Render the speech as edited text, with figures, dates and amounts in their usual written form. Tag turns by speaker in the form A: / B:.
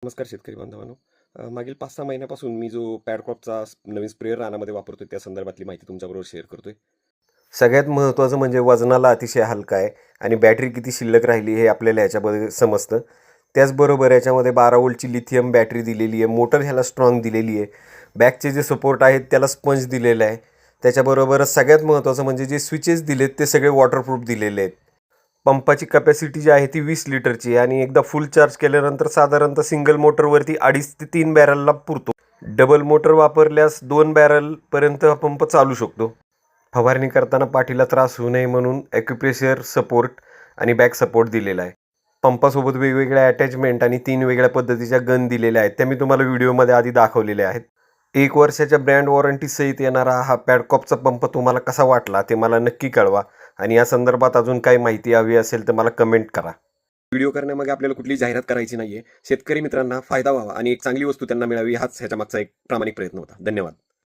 A: नमस्कार शेतकरी बांधवांनो. मागील 5-6 महिन्यापासून मी जो पॅडक्रॉपचा नवीन स्प्रेअर रानामध्ये वापरतोय त्या संदर्भातली माहिती तुमच्याबरोबर शेअर करतोय. सगळ्यात महत्त्वाचं म्हणजे वजनाला अतिशय हलका आहे आणि बॅटरी किती शिल्लक राहिली हे आपल्याला ह्याच्यामध्ये समजतं. त्याचबरोबर याच्यामध्ये 12 वोल्टची लिथियम बॅटरी दिलेली आहे. मोटर ह्याला स्ट्रॉंग दिलेली आहे. बॅकचे जे सपोर्ट आहेत त्याला स्पंज दिलेलं आहे. त्याच्याबरोबरच सगळ्यात महत्त्वाचं म्हणजे जे स्विचेस दिलेत ते सगळे वॉटरप्रूफ दिलेले आहेत. पंपाची कपॅसिटी जी आहे ती 20 लिटरची आहे आणि एकदा फुल चार्ज केल्यानंतर साधारणतः सिंगल मोटरवरती 2.5 ते 3 बॅरलला पुरतो. डबल मोटर वापरल्यास 2 बॅरलपर्यंत हा पंप चालू शकतो. फवारणी करताना पाठीला त्रास होऊ नये म्हणून ॲक्युप्रेशर सपोर्ट आणि बॅक सपोर्ट दिलेला आहे. पंपासोबत वेगवेगळ्या अटॅचमेंट आणि 3 वेगळ्या पद्धतीच्या गन दिलेल्या आहेत. त्या मी तुम्हाला व्हिडिओमध्ये आधी दाखवलेल्या आहेत. 1 वर्षाच्या ब्रँड वॉरंटी सहित येणारा हा पॅडकॉपचा पंप तुम्हाला कसा वाटला ते मला नक्की कळवा आणि या संदर्भात अजून काही माहिती हवी असेल तर मला कमेंट करा. व्हिडिओ करण्यामागे आपल्याला कुठली जाहिरात करायची नाहीये. शेतकरी मित्रांना फायदा व्हावा आणि एक चांगली वस्तू त्यांना मिळावी हाच ह्याच्या मागचा एक प्रामाणिक प्रयत्न होता. धन्यवाद.